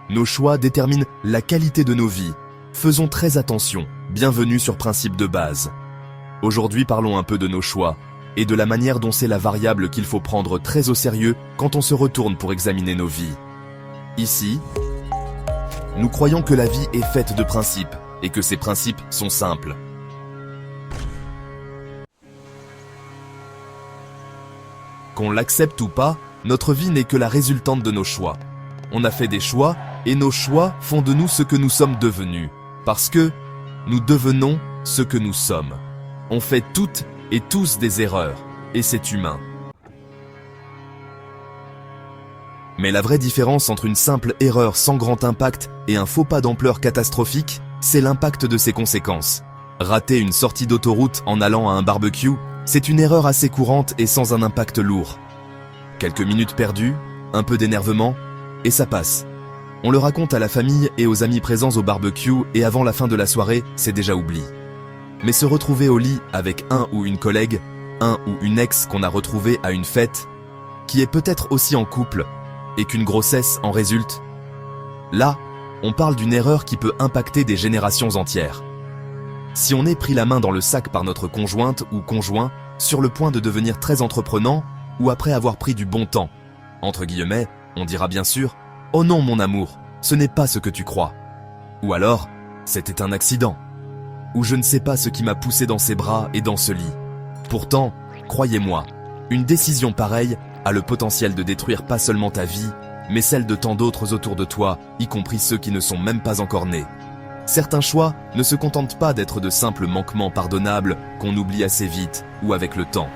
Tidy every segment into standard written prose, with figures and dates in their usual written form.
Nos choix déterminent la qualité de nos vies. Faisons très attention, bienvenue sur Principe de base. Aujourd'hui parlons un peu de nos choix, et de la manière dont c'est la variable qu'il faut prendre très au sérieux quand on se retourne pour examiner nos vies. Ici, nous croyons que la vie est faite de principes, et que ces principes sont simples. Qu'on l'accepte ou pas, notre vie n'est que la résultante de nos choix. On a fait des choix, et nos choix font de nous ce que nous sommes devenus. Parce que nous devenons ce que nous sommes. On fait toutes et tous des erreurs, et c'est humain. Mais la vraie différence entre une simple erreur sans grand impact et un faux pas d'ampleur catastrophique, c'est l'impact de ses conséquences. Rater une sortie d'autoroute en allant à un barbecue, c'est une erreur assez courante et sans un impact lourd. Quelques minutes perdues, un peu d'énervement, et ça passe. On le raconte à la famille et aux amis présents au barbecue et avant la fin de la soirée, c'est déjà oublié. Mais se retrouver au lit avec un ou une collègue, un ou une ex qu'on a retrouvé à une fête, qui est peut-être aussi en couple, et qu'une grossesse en résulte, là, on parle d'une erreur qui peut impacter des générations entières. Si on est pris la main dans le sac par notre conjointe ou conjoint, sur le point de devenir très entreprenant, ou après avoir pris du bon temps, entre guillemets, on dira bien sûr « Oh non mon amour, ce n'est pas ce que tu crois ». Ou alors « C'était un accident ». Ou je ne sais pas ce qui m'a poussé dans ses bras et dans ce lit. Pourtant, croyez-moi, une décision pareille a le potentiel de détruire pas seulement ta vie, mais celle de tant d'autres autour de toi, y compris ceux qui ne sont même pas encore nés. Certains choix ne se contentent pas d'être de simples manquements pardonnables qu'on oublie assez vite ou avec le temps.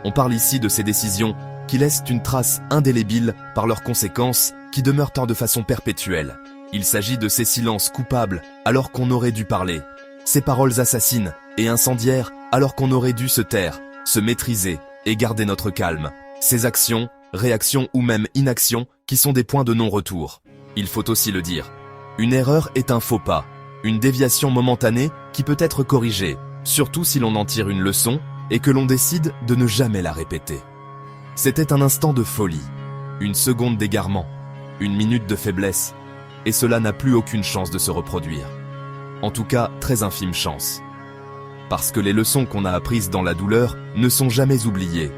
On parle ici de ces décisions qui laissent une trace indélébile par leurs conséquences qui demeurent de façon perpétuelle. Il s'agit de ces silences coupables alors qu'on aurait dû parler, ces paroles assassines et incendiaires alors qu'on aurait dû se taire, se maîtriser et garder notre calme. Ces actions, réactions ou même inactions qui sont des points de non-retour. Il faut aussi le dire. Une erreur est un faux pas, une déviation momentanée qui peut être corrigée, surtout si l'on en tire une leçon et que l'on décide de ne jamais la répéter. C'était un instant de folie, une seconde d'égarement, une minute de faiblesse, et cela n'a plus aucune chance de se reproduire. En tout cas, très infime chance. Parce que les leçons qu'on a apprises dans la douleur ne sont jamais oubliées.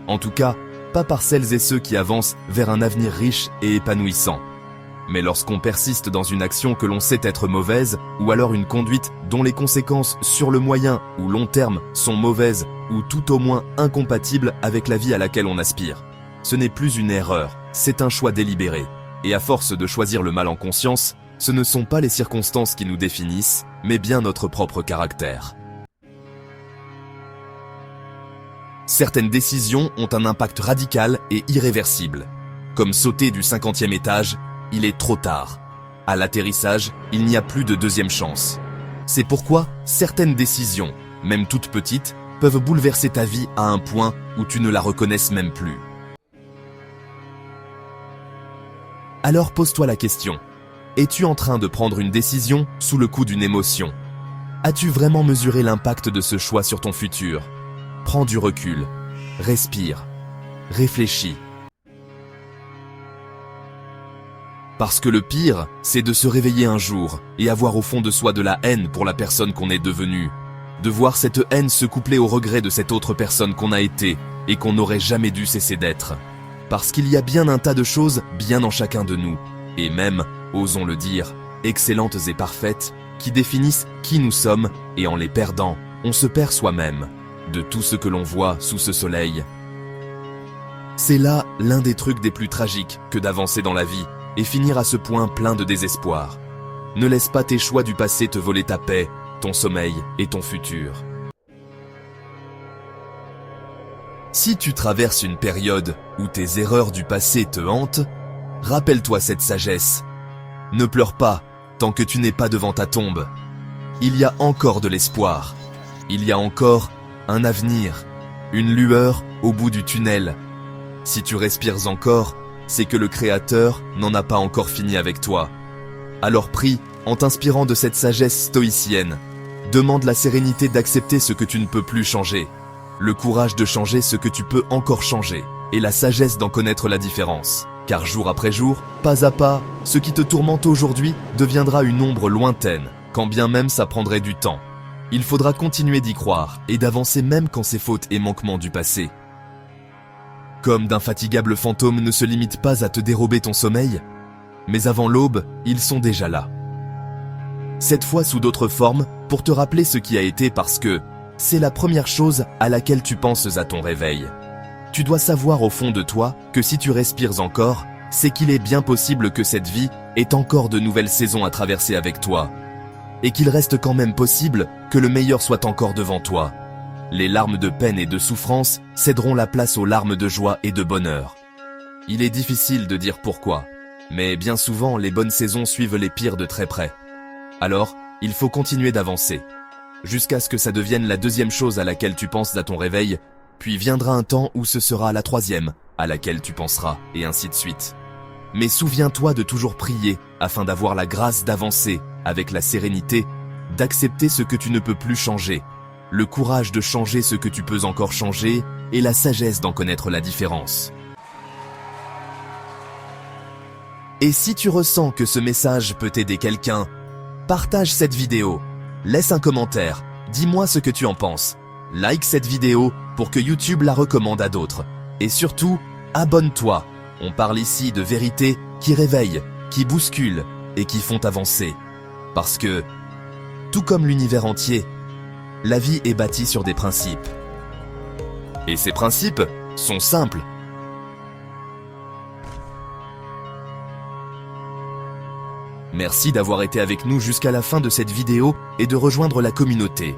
En tout cas, pas par celles et ceux qui avancent vers un avenir riche et épanouissant. Mais lorsqu'on persiste dans une action que l'on sait être mauvaise, ou alors une conduite dont les conséquences sur le moyen ou long terme sont mauvaises, ou tout au moins incompatibles avec la vie à laquelle on aspire, ce n'est plus une erreur, c'est un choix délibéré. Et à force de choisir le mal en conscience, ce ne sont pas les circonstances qui nous définissent, mais bien notre propre caractère. Certaines décisions ont un impact radical et irréversible. Comme sauter du 50e étage, il est trop tard. À l'atterrissage, il n'y a plus de deuxième chance. C'est pourquoi certaines décisions, même toutes petites, peuvent bouleverser ta vie à un point où tu ne la reconnaisses même plus. Alors pose-toi la question. Es-tu en train de prendre une décision sous le coup d'une émotion? As-tu vraiment mesuré l'impact de ce choix sur ton futur? Prends du recul, respire, réfléchis. Parce que le pire, c'est de se réveiller un jour et avoir au fond de soi de la haine pour la personne qu'on est devenue. De voir cette haine se coupler au regret de cette autre personne qu'on a été et qu'on n'aurait jamais dû cesser d'être. Parce qu'il y a bien un tas de choses bien en chacun de nous, et même, osons le dire, excellentes et parfaites, qui définissent qui nous sommes, et en les perdant, on se perd soi-même, de tout ce que l'on voit sous ce soleil. C'est là l'un des trucs des plus tragiques que d'avancer dans la vie, et finir à ce point plein de désespoir. Ne laisse pas tes choix du passé te voler ta paix, ton sommeil et ton futur. Si tu traverses une période où tes erreurs du passé te hantent, rappelle-toi cette sagesse. Ne pleure pas tant que tu n'es pas devant ta tombe. Il y a encore de l'espoir. Il y a encore un avenir, une lueur au bout du tunnel. Si tu respires encore, c'est que le Créateur n'en a pas encore fini avec toi. Alors prie en t'inspirant de cette sagesse stoïcienne. Demande la sérénité d'accepter ce que tu ne peux plus changer, le courage de changer ce que tu peux encore changer, et la sagesse d'en connaître la différence. Car jour après jour, pas à pas, ce qui te tourmente aujourd'hui deviendra une ombre lointaine, quand bien même ça prendrait du temps. Il faudra continuer d'y croire et d'avancer même quand ces fautes et manquements du passé, comme d'infatigables fantômes, ne se limitent pas à te dérober ton sommeil, mais avant l'aube, ils sont déjà là. Cette fois sous d'autres formes, pour te rappeler ce qui a été, parce que c'est la première chose à laquelle tu penses à ton réveil. Tu dois savoir au fond de toi que si tu respires encore, c'est qu'il est bien possible que cette vie ait encore de nouvelles saisons à traverser avec toi. Et qu'il reste quand même possible que le meilleur soit encore devant toi. Les larmes de peine et de souffrance céderont la place aux larmes de joie et de bonheur. Il est difficile de dire pourquoi, mais bien souvent les bonnes saisons suivent les pires de très près. Alors, il faut continuer d'avancer, jusqu'à ce que ça devienne la deuxième chose à laquelle tu penses à ton réveil, puis viendra un temps où ce sera la troisième à laquelle tu penseras, et ainsi de suite. Mais souviens-toi de toujours prier afin d'avoir la grâce d'avancer avec la sérénité, d'accepter ce que tu ne peux plus changer, le courage de changer ce que tu peux encore changer et la sagesse d'en connaître la différence. Et si tu ressens que ce message peut aider quelqu'un, partage cette vidéo, laisse un commentaire, dis-moi ce que tu en penses, like cette vidéo pour que YouTube la recommande à d'autres. Et surtout, abonne-toi. On parle ici de vérités qui réveillent, qui bousculent et qui font avancer. Parce que, tout comme l'univers entier, la vie est bâtie sur des principes. Et ces principes sont simples. Merci d'avoir été avec nous jusqu'à la fin de cette vidéo et de rejoindre la communauté.